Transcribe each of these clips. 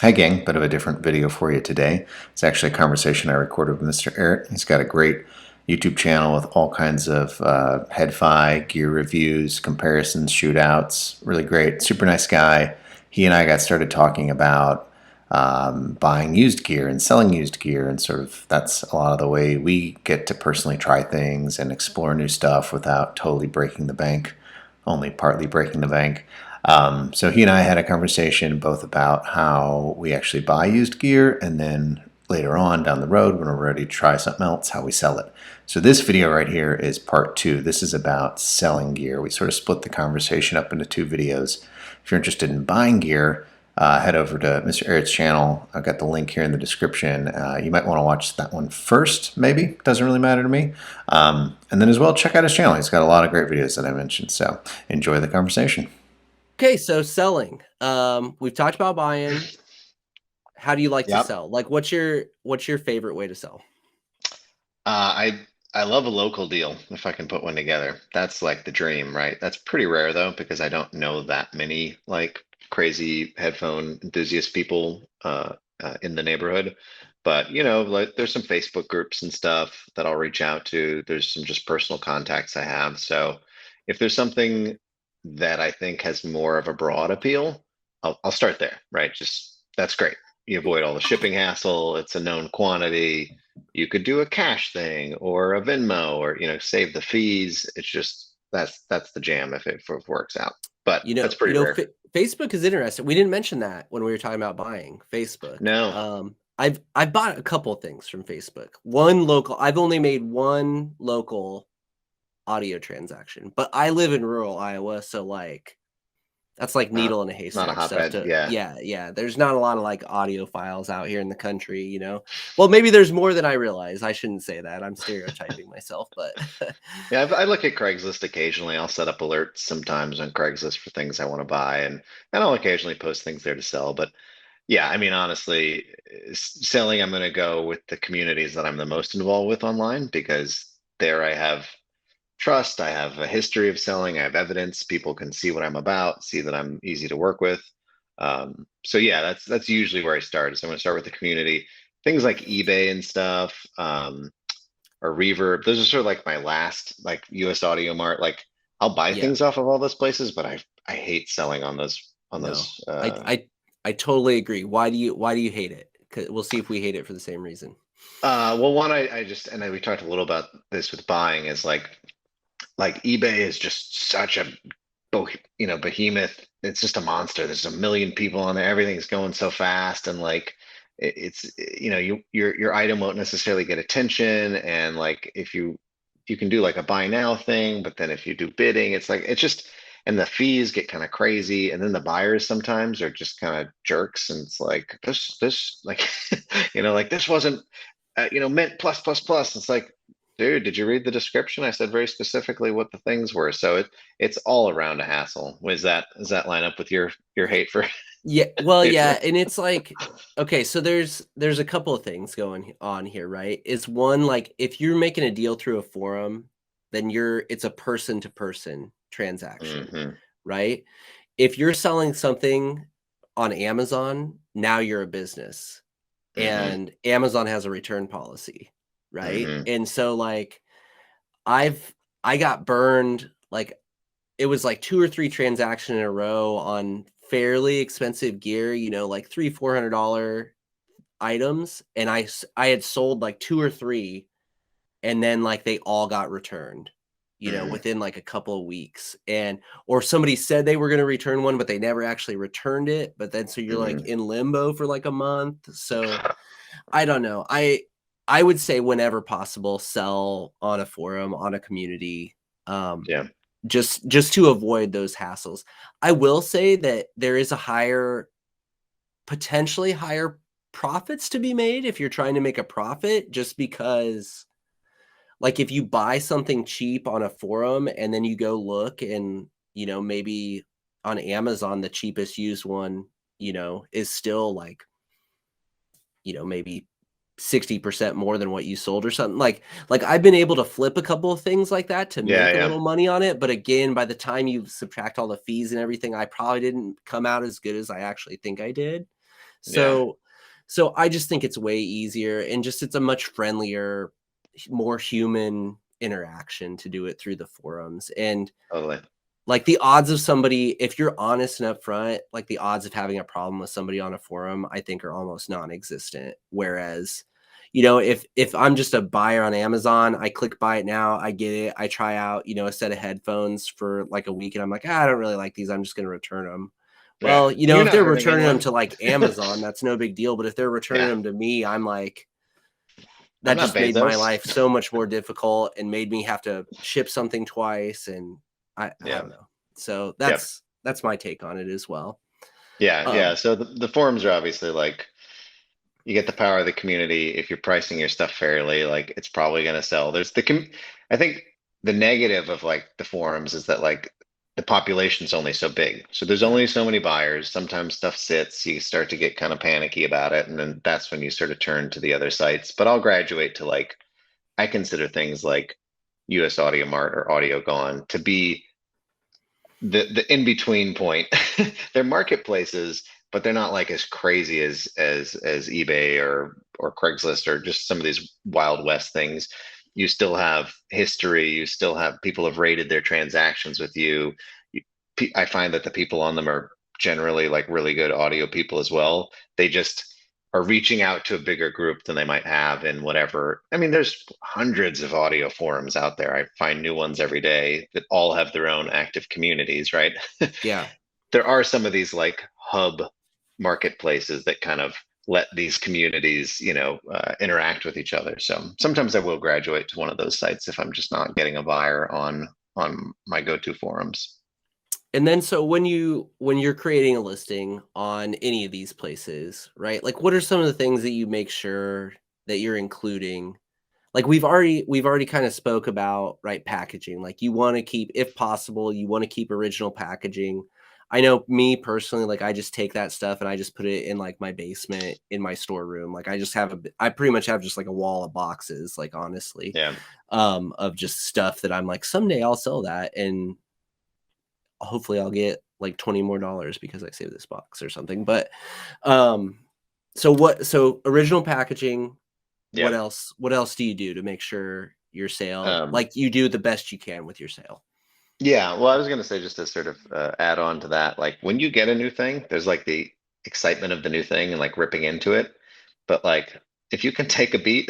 Hi, gang. Bit of a different video for you today. It's actually a conversation I recorded with MrAyrit. He's got a great YouTube channel with all kinds of head-fi, gear reviews, comparisons, shootouts. Really great. Super nice guy. He and I got started talking about buying used gear and selling used gear, and sort of that's a lot of the way we get to personally try things and explore new stuff without totally breaking the bank, only partly breaking the bank. So he and I had a conversation both about how we actually buy used gear, and then later on down the road when we're ready to try something else, how we sell it. So this video right here is part two. This is about selling gear. We sort of split the conversation up into two videos. If you're interested in buying gear, head over to MrAyrit's channel. I've got the link here in the description. You might want to watch that one first, maybe. Doesn't really matter to me. And then as well, check out his channel. He's got a lot of great videos that I mentioned. So enjoy the conversation. Okay, so selling. We've talked about buying. How do you like to Yep. sell? Like, what's your favorite way to sell? I love a local deal if I can put one together. That's like the dream, right? That's pretty rare though, because I don't know that many like crazy headphone enthusiast people in the neighborhood. But like there's some Facebook groups and stuff that I'll reach out to. There's some just personal contacts I have. So if there's something that I think has more of a broad appeal, I'll start there, right? Just that's great. You avoid all the shipping hassle. It's a known quantity. You could do a cash thing or a Venmo or save the fees. It's just that's the jam if it works out. But You know, that's you pretty know, rare. Fa Facebook is interesting. We didn't mention that when we were talking about buying Facebook. No. I've bought a couple things from Facebook. One local. I've only made one local audio transaction, but I live in rural Iowa, so like that's like not needle in a not a haystack stuff hotbed. to Yeah. yeah. There's not a lot of like audio files out here in the country. Well, maybe there's more than I realize. I shouldn't say that. I'm stereotyping myself, but Yeah, I look at Craigslist occasionally. I'll set up alerts sometimes on Craigslist for things I want to buy, and I'll occasionally post things there to sell. But yeah, I mean, honestly, selling, I'm going to go with the communities that I'm the most involved with online because there I have trust. I have a history of selling. I have evidence. People can see what I'm about, see that I'm easy to work with. So yeah, that's usually where I start. So I'm going to start with the community. Things like eBay and stuff, or Reverb. Those are sort of like my last like US Audio Mart. Like I'll buy yeah, things off of all those places, but I hate selling on those on no, those. I totally agree. Why do you hate it? 'Cause we'll see if we hate it for the same reason. Well, one I just we talked a little about this with buying is like eBay is just such a behemoth. It's just a monster. There's a million people on there. Everything's going so fast, and like it's your item won't necessarily get attention. And like if you can do like a buy now thing, but then if you do bidding, it's like it's just and the fees get kind of crazy. And then the buyers sometimes are just kind of jerks, and it's like this like like this wasn't meant plus plus plus. It's like, dude, did you read the description? I said very specifically what the things were. So it's all around a hassle. Does that line up with your hate for Yeah, well, hate for yeah, and it's like, okay, so there's a couple of things going on here, right? Is one like if you're making a deal through a forum, then it's a person to person transaction, hmm right? If you're selling something on Amazon, now you're a business, hmm and Amazon has a return policy, right? hmm And so like I've I got burned like it was like 2 or 3 transactions in a row on fairly expensive gear, like $300-400 items, and I had sold like 2 or 3, and then, like, they all got returned, hmm within, like, a couple of weeks, or somebody said they were gonna return one, but they never actually returned it, but then so you're, like, hmm in limbo for, like, a month, so I don't know. I would say whenever possible, sell on a forum, on a community, um, Yeah. just to avoid those hassles. I will say that there is a potentially higher profits to be made if you're trying to make a profit, just because, like, if you buy something cheap on a forum and then you go look and, maybe on Amazon, the cheapest used one, is still like, maybe 60% more than what you sold or something. Like I've been able to flip a couple of things like that to Yeah. make a Yeah. little money on it, but again, by the time you subtract all the fees and everything, I probably didn't come out as good as I actually think I did. Yeah, So I just think it's way easier, and just it's a much friendlier, more human interaction to do it through the forums. And totally. like the odds of somebody, if you're honest and upfront, like the odds of having a problem with somebody on a forum, I think are almost non-existent. Whereas, if I'm just a buyer on Amazon, I click buy it now, I get it, I try out, a set of headphones for like a week, and I'm like, I don't really like these, I'm just going to return them. Yeah, Well, and you're if not they're hurting returning them anyone. to like Amazon, that's no big deal. But if they're returning Yeah, them to me, I'm like, I'm that not just made my Bezos. life so much more difficult and made me have to ship something twice. And I Yeah, don't know. So yeah, that's my take on it as well. yeah, yeah. Um, So the forums are obviously like you get the power of the community. If you're pricing your stuff fairly, like it's probably going to sell. I think the negative of like the forums is that like the population's only so big. So there's yeah, only so many buyers. Sometimes stuff sits, you start to get kind of panicky about it, and then that's when you sort of turn to the other sites. But I'll graduate to like I consider things like US Audio Mart or Audio Gone to be the in between point. They're marketplaces, but they're not like as crazy as eBay or Craigslist or just some of these Wild West things. You still have history. You still have people have rated their transactions with you. I find that the people on them are generally like really good audio people as well. They just are reaching out to a bigger group than they might have in whatever. I mean, there's hundreds of audio forums out there. I find new ones every day that all have their own active communities, right? yeah. There are some of these like hub marketplaces that kind of let these communities, interact with each other. So sometimes I will graduate to one of those sites if I'm just not getting a buyer on my go-to forums. And then so when you're creating a listing on any of these places, right? Like what are some of the things that you make sure that you're including? Like we've already kind of spoke about, right, packaging. Like you want to keep, if possible, you want to keep original packaging. I know me personally, like I just take that stuff and I just put it in like my basement in my storeroom. Like I pretty much have just like a wall of boxes, like honestly, Yeah. of just stuff that I'm like, someday I'll sell that and hopefully I'll get like 20 more dollars because I saved this box or something. But um so original packaging, Yeah. what else do you do to make sure your sale, Um, like you do the best you can with your sale? Yeah, well, I was going to say just to sort of add on to that, like when you get a new thing, there's like the excitement of the new thing and like ripping into it. But like if you can take a beat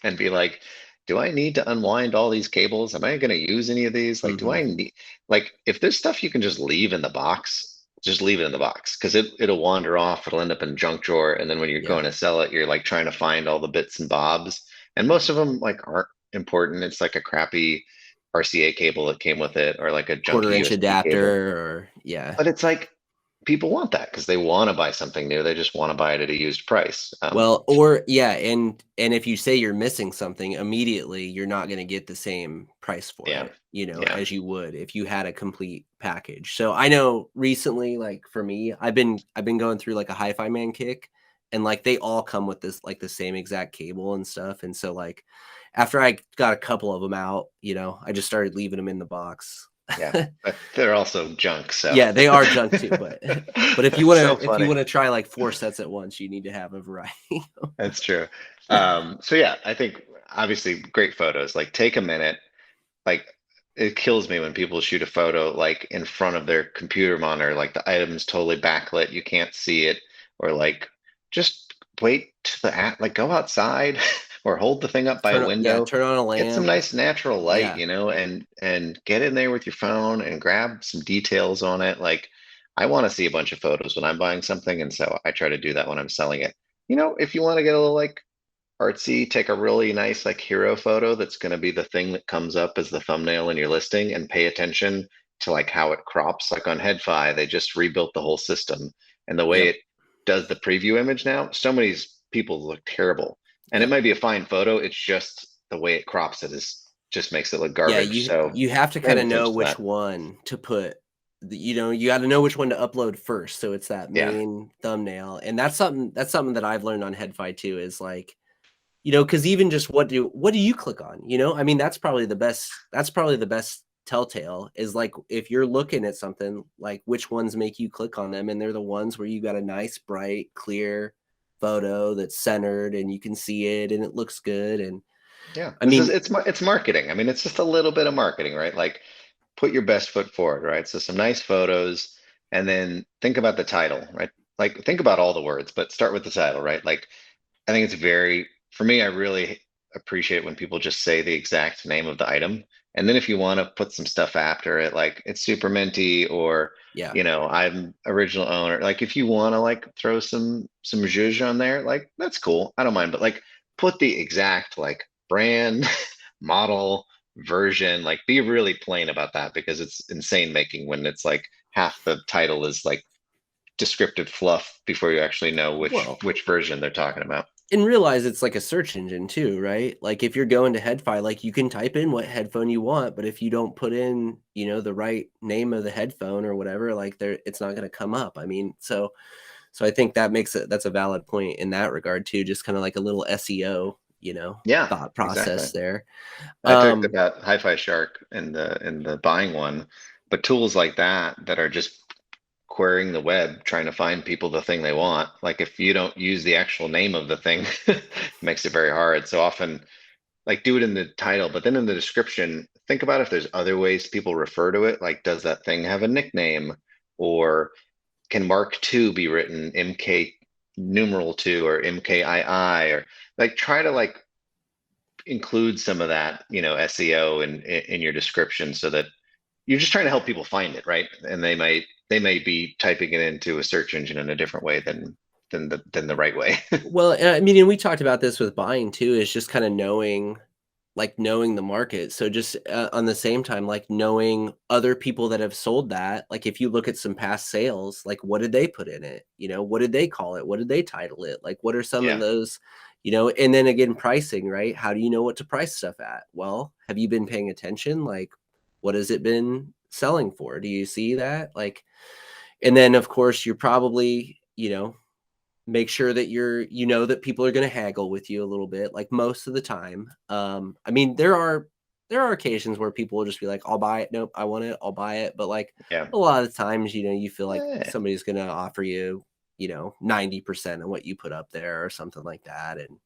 and be like, do I need to unwind all these cables? Am I going to use any of these? Like, do I Mhm. need like if there's stuff you can just leave in the box, just leave it in the box because it'll wander off, it'll end up in junk drawer, and then when you're Yeah. going to sell it, you're like trying to find all the bits and bobs, and most of them like aren't important. It's like a crappy RCA cable that came with it or like a Quarter junky inch USB cable. adapter, or yeah. But it's like people want that because they want to buy something new. They just want to buy it at a used price. Well, or yeah, and if you say you're missing something, immediately you're not going to get the same price for Yeah, it, yeah, as you would if you had a complete package. So I know recently, like for me, I've been going through like a Hi-Fi Man kick, and like they all come with this like the same exact cable and stuff. And so like after I got a couple of them out, I just started leaving them in the box. yeah. But they're also junk, so Yeah, they are junk too, but but if you it's want to so if you funny. want to try like four sets at once, you need to have a variety. That's true. So yeah, I think obviously great photos. Like take a minute. Like it kills me when people shoot a photo like in front of their computer monitor, like the item's totally backlit, you can't see it, or like just wait to the at like go outside or hold the thing up by a window, Turn on a get some lamp. nice natural light, Yeah. and get in there with your phone and grab some details on it. Like I want to see a bunch of photos when I'm buying something, and so I try to do that when I'm selling it. If you want to get a little like artsy, take a really nice like hero photo that's going to be the thing that comes up as the thumbnail in your listing and pay attention to like how it crops. Like on HeadFi, they just rebuilt the whole system and the way Yep. it does the preview image now. So many people look terrible. And it Yep. might be a fine photo. It's just the way it crops it is just makes it look Yeah, garbage. So you have to paying kinda know attention to which that. one to put. You gotta know which one to upload first, so it's that Yeah. main thumbnail. And that's something that I've learned on HeadFi too, is like, because even just what do you click on? I mean, that's probably the best telltale is like if you're looking at something, like which ones make you click on them, and they're the ones where you got a nice, bright, clear photo that's centered and you can see it and it looks good. And Yeah, I mean, it's marketing. I mean, it's just a little bit of marketing, right? Like put your best foot forward, right? So some nice photos, and then think about the title, right? Like think about all the words, but start with the title, right? Like I think it's very, for me, I really appreciate when people just say the exact name of the item. And then if you want to put some stuff after it, like it's super minty or, yeah. I'm original owner. Like if you want to like throw some zhuzh on there, like that's cool. I don't mind, but like put the exact like brand, model, version, like be really plain about that because it's insane making when it's like half the title is like descriptive fluff before you actually know Well, which version they're talking about. and realize it's like a search engine too, right? Like if you're going to HeadFi, like you can type in what headphone you want, but if you don't put in, the right name of the headphone or whatever, like it's not going to come up. I mean, so I think that's a valid point in that regard too, just kind of like a little SEO, Yeah, thought exactly. process there. I talked Um, about Hi-Fi Shark in the buying one, but tools like that are just querying the web, trying to find people the thing they want. Like if you don't use the actual name of the thing, it makes it very hard. So often, like do it in the title, but then in the description, think about if there's other ways people refer to it. Like, does that thing have a nickname, or can Mark II be written MK numeral two or MKII, or like try to like include some of that, SEO in your description so that you're just trying to help people find it, right? And they may be typing it into a search engine in a different way than the right way. well, and I mean, and we talked about this with buying too, is just kind of knowing the market. So just on the same time, like knowing other people that have sold that, like if you look at some past sales, like what did they put in it? What did they call it? What did they title it? Like what are some of Yeah. those, and then again, pricing, right? How do you know what to price stuff at? Well, have you been paying attention? Like what has it been selling for? Do you see that? Like, and then of course you're probably, make sure that that people are going to haggle with you a little bit, like most of the time. I mean, there are occasions where people will just be like, I'll buy it. Nope, I want it. I'll buy it. But like Yeah. a lot of times, you feel like Eh, somebody's going to offer you, 90% of what you put up there or something like that. And,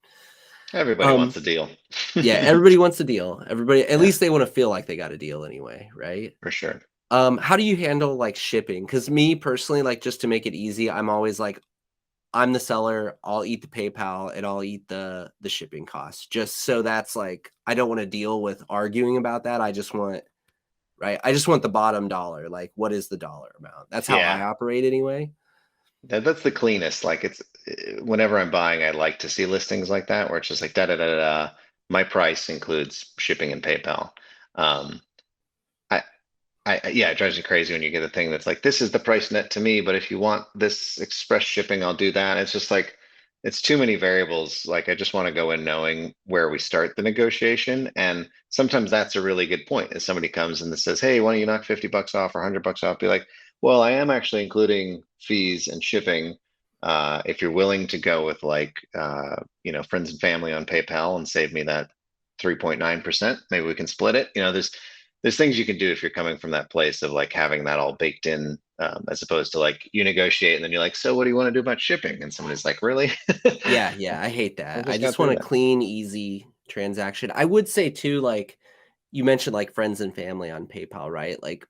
everybody wants um, a deal. yeah, everybody wants a deal. Everybody, at Yeah, least they want to feel like they got a deal anyway. Right. for sure. How do you handle like shipping? Cause me personally, like just to make it easy, I'm always like, I'm the seller, I'll eat the PayPal and I'll eat the shipping costs. Just so that's like I don't want to deal with arguing about that. I just want I just want the bottom dollar. Like what is the dollar amount? That's how I Yeah. operate anyway. That's the cleanest. Like it's whenever I'm buying, I like to see listings like that where it's just like da da da da. Da. My price includes shipping and PayPal. Um, I yeah, it drives me crazy when you get a thing that's like, this is the price net to me, but if you want this express shipping, I'll do that. It's just like, it's too many variables. Like, I just want to go in knowing where we start the negotiation. And sometimes that's a really good point. If somebody comes and says, hey, why don't you knock 50 bucks off or 100 bucks off? Be like, well, I am actually including fees and shipping. If you're willing to go with like, friends and family on PayPal and save me that 3.9%, maybe we can split it. There's things you can do if you're coming from that place of like having that all baked in, as opposed to like you negotiate and then you're like, so what do you want to do about shipping? And somebody's like, really? Yeah, yeah, I hate I that. I just got just want through a that. clean, easy transaction. I would say too, like you mentioned like friends and family on PayPal, right? Like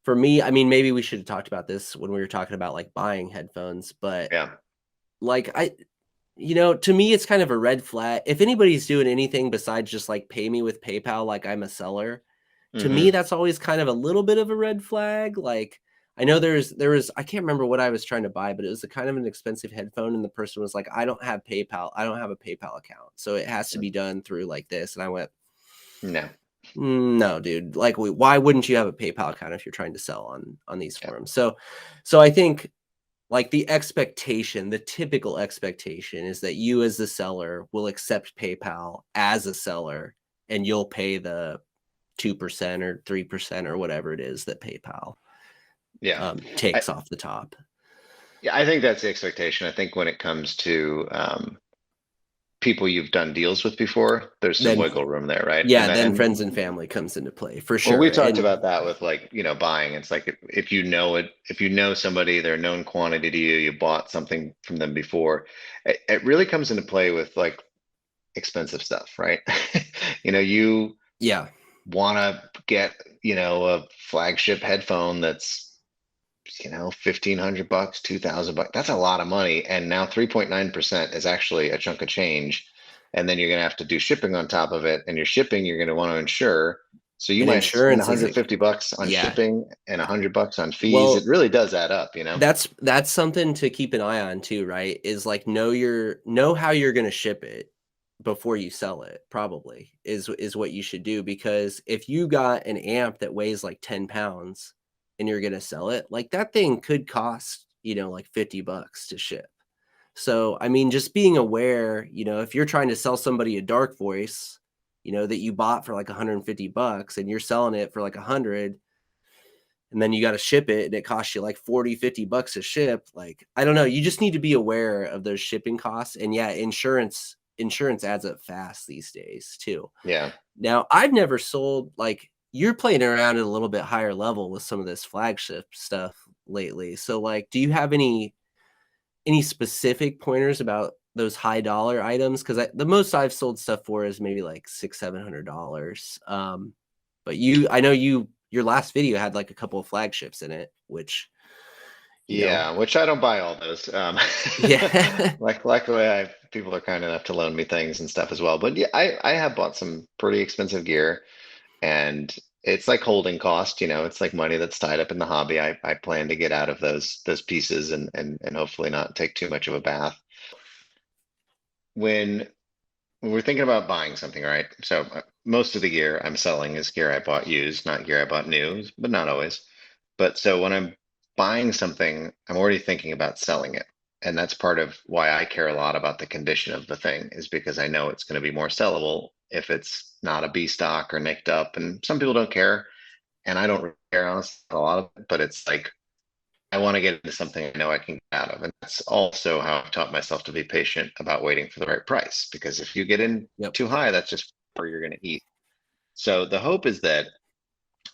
for me, I mean, maybe we should have talked about this when we were talking about like buying headphones, but Yeah. like to me, it's kind of a red flag. If anybody's doing anything besides just like pay me with PayPal, like I'm a seller, to me, Hmm. that's always kind of a little bit of a red flag. Like I know there was I can't remember what I was trying to buy, but it was a kind of an expensive headphone, and the person was like, I don't have PayPal. I don't have a PayPal account, so it has to be done through like this. And I went, No. No, dude. Like, why wouldn't you have a PayPal account if you're trying to sell on these Yeah. forums? So I think like the typical expectation is that you as the seller will accept PayPal as a seller and you'll pay the 2% or 3% or whatever it is that PayPal Yeah. I, takes off the top. yeah, I think that's the expectation. I think when it comes to people you've done deals with before, there's some Then wiggle room there, right? yeah, And then friends and family comes into play for well, we sure. talked And about that with like, buying. It's like if you know it, if you know somebody, they're a known quantity to you, you bought something from them before, it really comes into play with like expensive stuff, right? You yeah, want to get, a flagship headphone that's 1,500 bucks, 2,000 bucks. That's a lot of money. And now 3.9% is actually a chunk of change. And then you're going to have to do shipping on top of it. And your shipping, you're going to want to insure. So you and might spend insurance isn't. 150 bucks on Yeah, shipping and 100 bucks on fees. It well, really does add up. that's something to keep an eye on too, right? Is like know how you're going to ship it before you sell it. Probably is what you should do, because if you got an amp that weighs like 10 pounds and you're going to sell it, like that thing could cost like $50 to ship. So I mean, just being aware, if you're trying to sell somebody a dark voice, that you bought for like $150 and you're selling it for like 100, and then you got to ship it and it costs you like 40-50 bucks to ship. Like, I don't know, you just need to be aware of those shipping costs. And yeah, insurance adds up fast these days too. Yeah. Now, I've never sold, like, you're playing around at a little bit higher level with some of this flagship stuff lately. So like, do you have any specific pointers about those high dollar items? Because the most I've sold stuff for is maybe like $600-700. But I know your last video had like a couple of flagships in it, which Yeah, which I don't buy all those. yeah. Like luckily people are kind enough to loan me things and stuff as well. But yeah, I have bought some pretty expensive gear, and it's like holding cost, it's like money that's tied up in the hobby. I plan to get out of those pieces and hopefully not take too much of a bath. When we're thinking about buying something, right? So most of the gear I'm selling is gear I bought used, not gear I bought new, but not always. But so when I'm buying something, I'm already thinking about selling it. And that's part of why I care a lot about the condition of the thing, is because I know it's going to be more sellable if it's not a B stock or nicked up. And some people don't care, and I don't really care, honestly, a lot of it, but it's like I want to get into something I know I can get out of. And that's also how I've taught myself to be patient about waiting for the right price. Because if you get in Yep. too high, that's just where you're going to eat. So the hope is that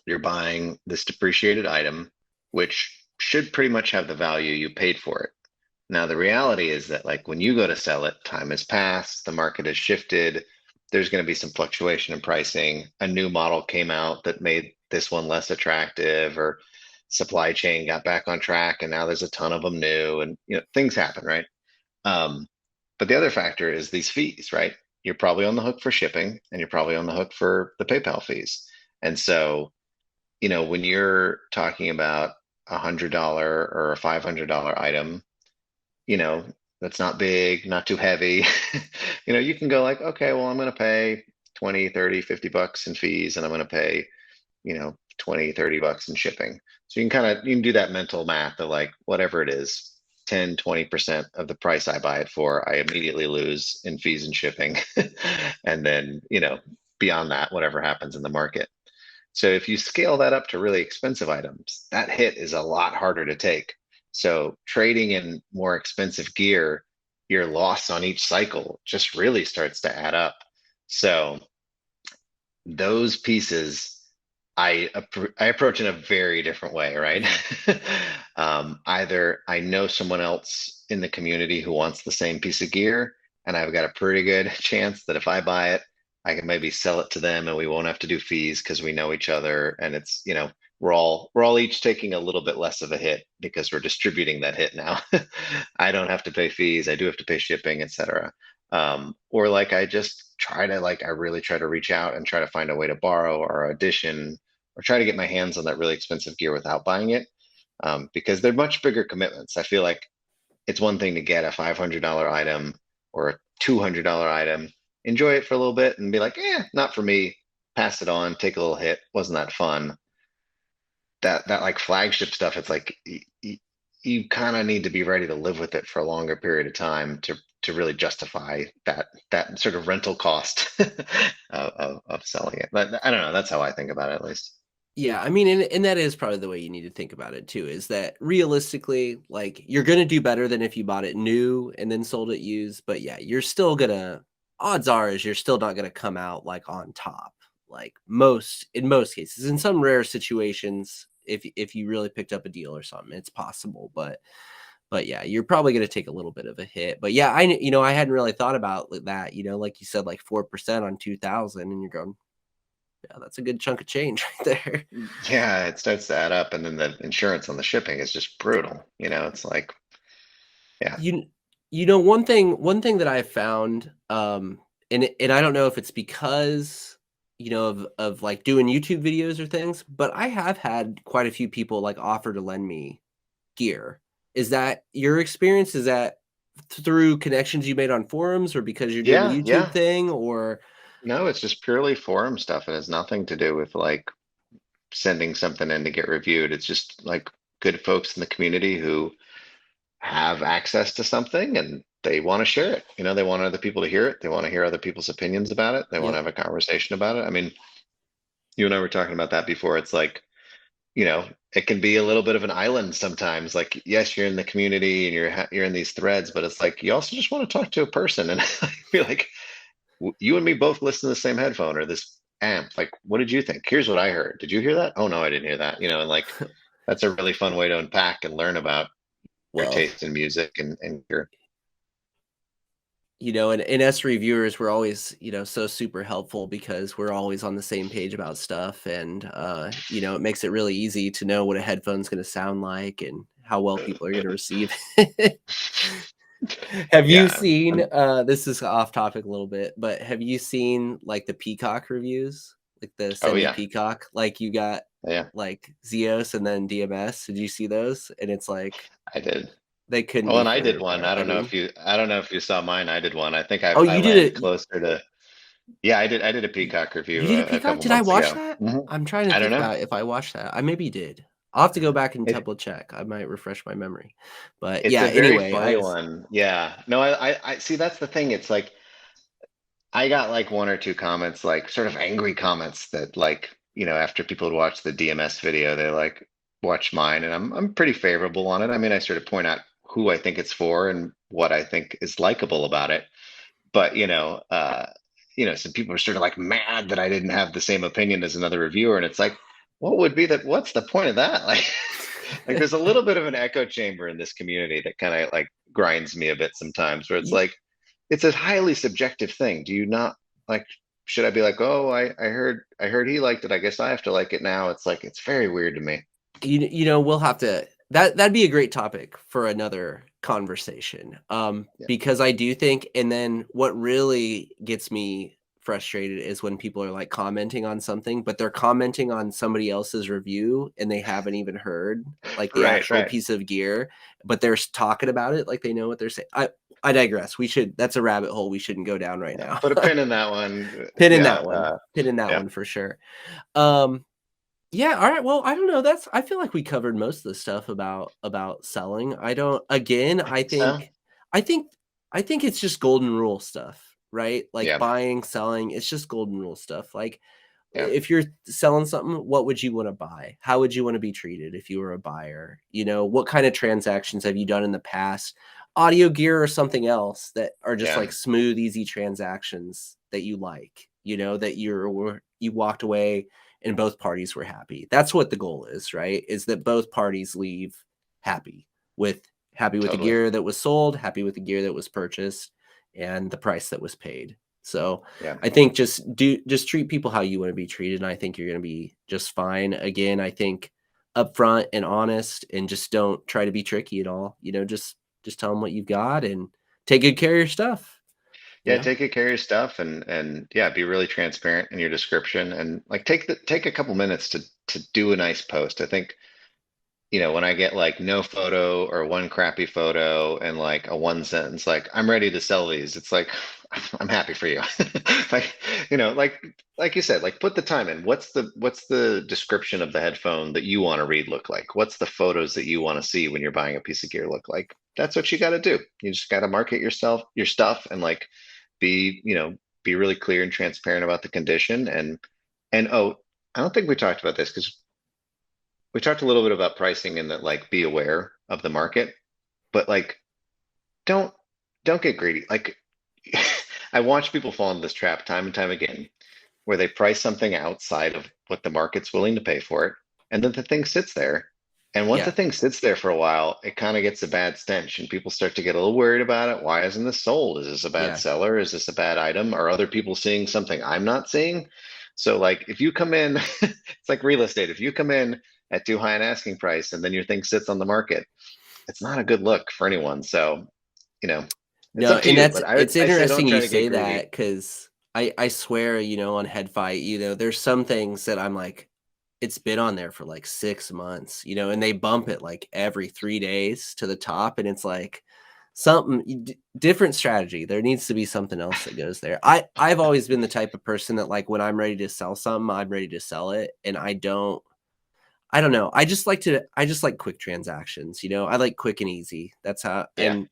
you're buying this depreciated item, which should pretty much have the value you paid for it. Now, the reality is that, like, when you go to sell it, time has passed, the market has shifted, there's going to be some fluctuation in pricing. A new model came out that made this one less attractive, or supply chain got back on track, and now there's a ton of them new, and things happen, right? But the other factor is these fees, right? You're probably on the hook for shipping, and you're probably on the hook for the PayPal fees. And so, when you're talking about $100 or a $500 item, that's not big, not too heavy. You can go like, okay, well, I'm going to pay 20, 30, 50 bucks in fees, and I'm going to pay, 20, 30 bucks in shipping. So you can do that mental math of like, whatever it is, 10, 20% of the price I buy it for, I immediately lose in fees and shipping. And then, beyond that, whatever happens in the market. So if you scale that up to really expensive items, that hit is a lot harder to take. So trading in more expensive gear, your loss on each cycle just really starts to add up. So those pieces I approach in a very different way, right? Either I know someone else in the community who wants the same piece of gear, and I've got a pretty good chance that if I buy it, I can maybe sell it to them, and we won't have to do fees because we know each other, and it's we're all each taking a little bit less of a hit because we're distributing that hit now. I don't have to pay fees, I do have to pay shipping, etc. Or like I just I really try to reach out and try to find a way to borrow or audition or try to get my hands on that really expensive gear without buying it, because they're much bigger commitments. I feel like it's one thing to get a $500 item or a $200 item, enjoy it for a little bit and be like, not for me, pass it on, take a little hit, wasn't that fun. That like flagship stuff, it's like you kind of need to be ready to live with it for a longer period of time to really justify that sort of rental cost of selling it. But I don't know, that's how I think about it, at least. Yeah, I mean, and that is probably the way you need to think about it too, is that realistically, like, you're gonna do better than if you bought it new and then sold it used. But yeah, you're still gonna odds are is you're still not going to come out like on top. Like in most cases, in some rare situations, if you really picked up a deal or something, it's possible. But yeah, you're probably going to take a little bit of a hit. But yeah, I hadn't really thought about that. Like you said, like 4% on 2,000, and you're going, yeah, that's a good chunk of change right there. Yeah, it starts to add up, and then the insurance on the shipping is just brutal. It's like, yeah, You one thing that I found, and I don't know if it's because of like doing YouTube videos or things, but I have had quite a few people like offer to lend me gear. Is that your experience? Is that through connections you made on forums, or because you're doing the yeah, YouTube yeah. thing, or No, it's just purely forum stuff. It has nothing to do with like sending something in to get reviewed. It's just like good folks in the community who have access to something and they want to share it. They want other people to hear it. They want to hear other people's opinions about it. They want to yep, have a conversation about it. I mean, you and I were talking about that before. It's like, it can be a little bit of an island sometimes. Like, yes, you're in the community and you're in these threads, but it's like you also just want to talk to a person. And I feel like you and me both listen to the same headphone or this amp. Like, what did you think? Here's what I heard. Did you hear that? Oh no, I didn't hear that. And like that's a really fun way to unpack and learn about your well, taste in music and your and us reviewers, we're always, so super helpful because we're always on the same page about stuff. And, it makes it really easy to know what a headphone's going to sound like and how well people are going to receive it. Have you yeah. seen, this is off topic a little bit, but have you seen like the Peacock reviews? Like the Oh Send Me yeah. Peacock? Like you got Yeah, like Zeos and then DMS. Did you see those? And it's like, I did. they couldn't Oh, be and I did further one. apart. I mean, I don't know if you saw mine. I did one. I think oh, I you did landed it. closer to, yeah, I did a Peacock You review did a a Peacock? couple Did I months watch ago. that? Mhm. I'm trying to I don't think know. about if I watched that. I maybe did. I'll have to go back and It, double check. I might refresh my memory. But it's yeah, a very anyway, funny one. Yeah. No, I see that's the thing. It's like I got like one or two comments, like sort of angry comments that like, after people had watched the DMS video, they like watch mine and I'm pretty favorable on it. I mean, I sort of point out who I think it's for and what I think is likable about it. But some people are sort of like mad that I didn't have the same opinion as another reviewer. And it's like, what's the point of that? Like there's a little bit of an echo chamber in this community that kind of like grinds me a bit sometimes, where it's you, like it's a highly subjective thing. Do you not like should I be like, oh, I heard he liked it. I guess I have to like it now. It's like it's very weird to me. we'll have to that'd be a great topic for another conversation. Yeah. Because I do think, and then what really gets me frustrated is when people are like commenting on something, but they're commenting on somebody else's review and they haven't even heard like the Right, actual right. piece of gear, but they're talking about it like they know what they're saying. I digress. That's a rabbit hole we shouldn't go down right Yeah. now. Put a pin in that one. Pin in Yeah. that one. Pin in that Yeah. one for sure. Um, yeah, all right. Well, I don't know. I feel like we covered most of the stuff about selling. I don't again, I think so. I think I think it's just golden rule stuff, right? Like Yeah. buying, selling, it's just golden rule stuff. Like Yeah. if you're selling something, what would you want to buy? How would you want to be treated if you were a buyer? What kind of transactions have you done in the past? Audio gear or something else that are just Yeah. like smooth, easy transactions that you like, that you walked away and both parties were happy. That's what the goal is, right? Is that both parties leave happy with the Totally. gear that was sold, happy with the gear that was purchased, and the price that was paid. So Yeah. I think just treat people how you want to be treated, and I think you're going to be just fine. Again, I think upfront and honest, and just don't try to be tricky at all. Just tell them what you've got and take good care of your stuff. You Yeah, know, take good care of your stuff and yeah, be really transparent in your description and like take a couple minutes to do a nice post. I think when I get like no photo or one crappy photo and like a one sentence, like I'm ready to sell these, it's like I'm happy for you. Like, like you said, like put the time in. What's the description of the headphone that you want to read look like? What's the photos that you want to see when you're buying a piece of gear look like? That's what you got to do. You just got to market your stuff and like be really clear and transparent about the condition and oh, I don't think we talked about this because we talked a little bit about pricing and that like be aware of the market, but like don't don't get greedy. Like I watch people fall into this trap time and time again, where they price something outside of what the market's willing to pay for it, and then the thing sits there. And once the Yeah, thing sits there for a while, it kind of gets a bad stench, and people start to get a little worried about it. Why isn't this sold? Is this a bad yeah, seller? Is this a bad item? Are other people seeing something I'm not seeing? So, like, if you come in, it's like real estate. If you come in at too high an asking price and then your thing sits on the market, it's not a good look for anyone. So, you know, it's no, up to and you, that's but it's I say interesting don't try you to get say that greedy. because I swear, on head fight, there's some things that I'm like, it's been on there for like 6 months, and they bump it like every 3 days to the top, and it's like different strategy. There needs to be something else that goes there. I've always been the type of person that, like, when I'm ready to sell something, I'm ready to sell it, and I don't know. I just like quick transactions, I like quick and easy. That's how, Yeah.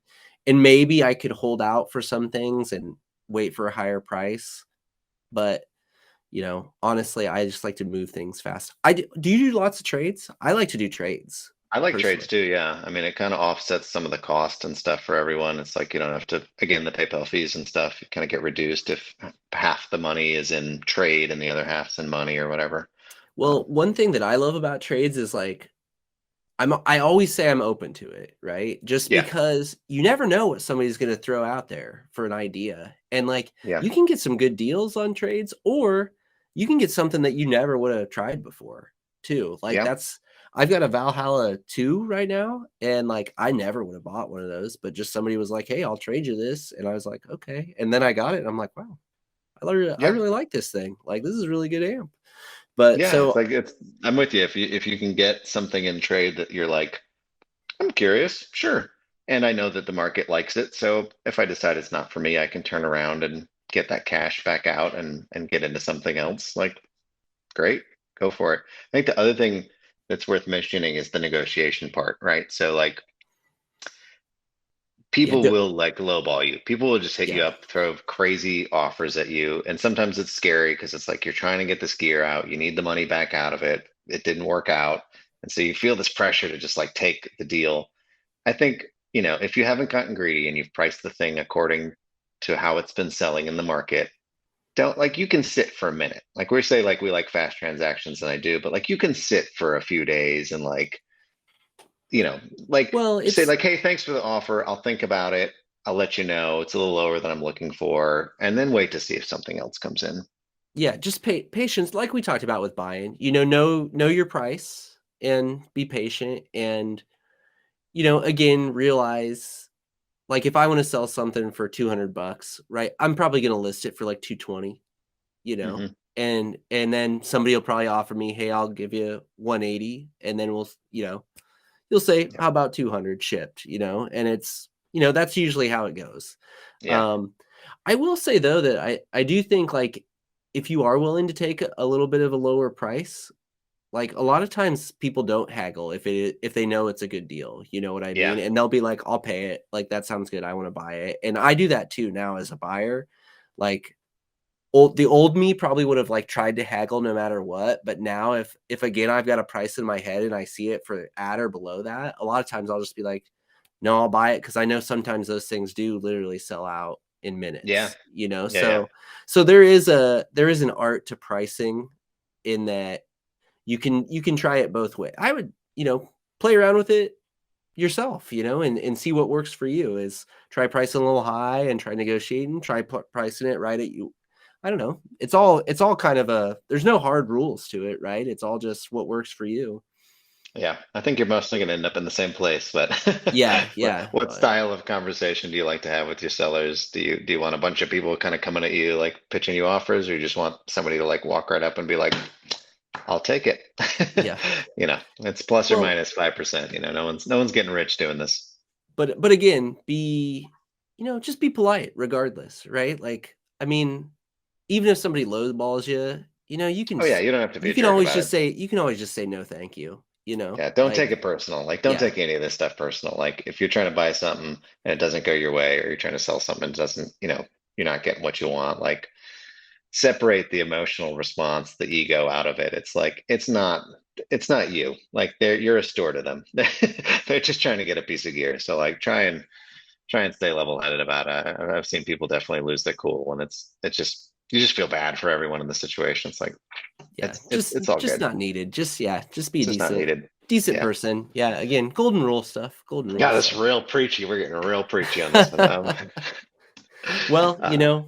and maybe I could hold out for some things and wait for a higher price, but, honestly, I just like to move things fast. Do you do lots of trades? I like to do trades I like trades personally. too, yeah. I mean, it kind of offsets some of the cost and stuff for everyone. It's like you don't have to, again, the PayPal fees and stuff, you kind of get reduced if half the money is in trade and the other half's in money or whatever. Well, one thing that I love about trades is, like, I always say I'm open to it, right? Just Yeah, because you never know what somebody's gonna throw out there for an idea, and, like, yeah, you can get some good deals on trades, or you can get something that you never would have tried before, too. Like, yeah, I've got a Valhalla 2 right now, and, like, I never would have bought one of those, but just somebody was like, "Hey, I'll trade you this," and I was like, "Okay," and then I got it, and I'm like, "Wow, I yeah, really like this thing. Like, this is a really good amp." But yeah. It's so like it's. I'm with you. If you can get something in trade that you're like, I'm curious, sure. And I know that the market likes it. So if I decide it's not for me, I can turn around and get that cash back out and get into something else. Like, great, go for it. I think the other thing that's worth mentioning is the negotiation part, right? So like yeah, people will like lowball you. People will just hit you yeah, up, throw crazy offers at you. And sometimes it's scary because it's like you're trying to get this gear out. You need the money back out of it. It didn't work out. And so you feel this pressure to just like take the deal. I think, if you haven't gotten greedy and you've priced the thing according to how it's been selling in the market, don't like you can sit for a minute. Like we say, like we like fast transactions and I do, but like you can sit for a few days and like, you know, like well, say it's like, hey, thanks for the offer. I'll think about it. I'll let you know. It's a little lower than I'm looking for, and then wait to see if something else comes in. yeah, just patience, like we talked about with buying. Know your price and be patient, and, again, realize, like, if I want to sell something for 200 bucks, right? I'm probably going to list it for like 220, you know. Hmm. And then somebody will probably offer me, "Hey, I'll give you 180," and then you'll say, Yeah. "How about 200 shipped?" And that's usually how it goes. Yeah. Um, I will say, though, that I do think, like, if you are willing to take a little bit of a lower price, like, a lot of times people don't haggle if they know it's a good deal, you know what I Yeah. mean? And they'll be like, "I'll pay it. Like, that sounds good. I wanna buy it." And I do that too now as a buyer. Like, the old me probably would have, like, tried to haggle no matter what, but now if again, I've got a price in my head and I see it for at or below that, a lot of times I'll just be like, "No, I'll buy it," because I know sometimes those things do literally sell out in Yeah. minutes, Yeah. Yeah. so there is an art to pricing, in that you can try it both way. I would, play around with it yourself, and see what works for you. Is try pricing a little high and try negotiating, try pricing it right at you. I don't know. It's all kind of there's no hard rules to it, right? It's all just what works for you. Yeah, I think you're mostly going to end up in the same place, but Yeah, what yeah. what style of conversation do you like to have with your sellers? Do you want a bunch of people kind of coming at you like pitching you offers, or you just want somebody to like walk right up and be like, "I'll take it." Yeah. It's plus or Well, minus 5%. No one's getting rich doing this. but again, just be polite regardless, right? Like, I mean, even if somebody lowballs you, Oh yeah, you don't have to be you a can jerk always about just it. say no, thank you. Yeah, don't take Like, it personal. Like, don't yeah, take any of this stuff personal. Like, if you're trying to buy something and it doesn't go your way, or you're trying to sell something and it doesn't, you're not getting what you want. Like, separate the emotional response, the ego out of it. It's like it's not you. Like, you're a store to them. They're just trying to get a piece of gear. So like, try and stay level-headed about it. I've seen people definitely lose their cool when it's just you just feel bad for everyone in the situation. It's like Yeah, it's all just good. not needed. Just be a It's just not needed. decent Yeah. person. Yeah, again, golden rule stuff. Golden rule God, it's stuff. real preachy. We're getting real preachy on this one. Well, Uh,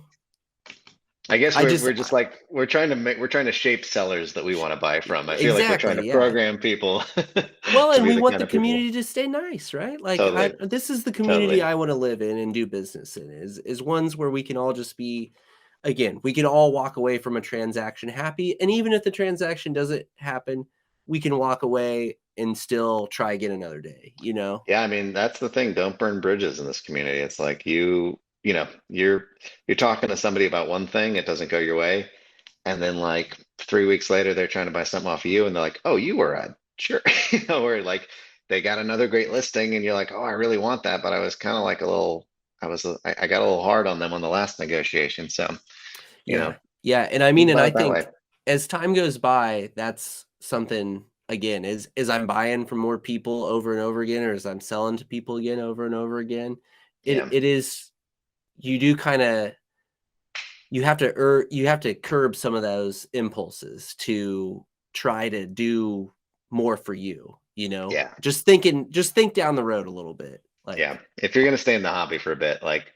I guess I just we're just like we're trying to shape sellers that we want to buy from. I feel like we're trying to exactly, yeah. program people Well, to and be we the want kind the of people. community to stay nice, right? Like Totally, this is the community totally. I want to live in and do business in is ones where we can all just be again, we can all walk away from a transaction happy. And even if the transaction doesn't happen, we can walk away and still try again another day, you know? Yeah, I mean, that's the thing. Don't burn bridges in this community. It's like you know, you're talking to somebody about one thing, it doesn't go your way, and then like 3 weeks later, they're trying to buy something off of you, and they're like, "Oh, you were a sure," or like they got another great listing, and you're like, "Oh, I really want that," but I was kind of like a little, I got a little hard on them on the last negotiation, so you know, Yeah. Yeah. And I mean, think and about I it that way. think as time goes by, that's something again, is I'm buying from more people over and over again, or as I'm selling to people again over and over again, Yeah, it is you do kind of you have to curb some of those impulses to try to do more for you, you know? yeah. Just think down the road a little bit. Yeah, Like, if you're gonna stay in the hobby for a bit, like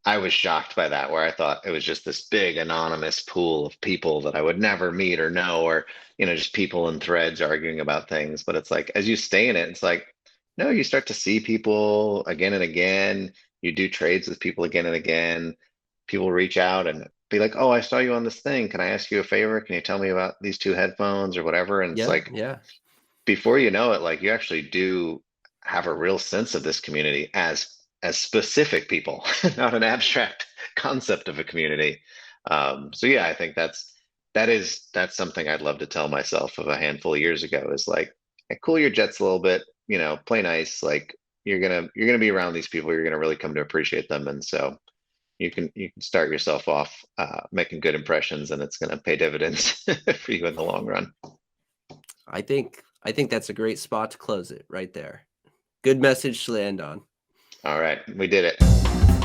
I was shocked by that, where I thought it was just this big anonymous pool of people that I would never meet or know, or just people in threads arguing about things. But it's like as you stay in it, it's like no, you start to see people again and again. You do trades with people again and again. People reach out and be like, "Oh, I saw you on this thing. Can I ask you a favor? Can you tell me about these two headphones or whatever?" And it's yeah, like yeah. before you know it, like you actually do have a real sense of this community as specific people, not an abstract concept of a community. So yeah, I think that's something I'd love to tell myself of a handful of years ago is like, hey, cool your jets a little bit, play nice. Like you're gonna be around these people, you're gonna really come to appreciate them, and so you can start yourself off making good impressions, and it's gonna pay dividends for you in the long run. I think that's a great spot to close it right there. Good message to land on. All right, we did it.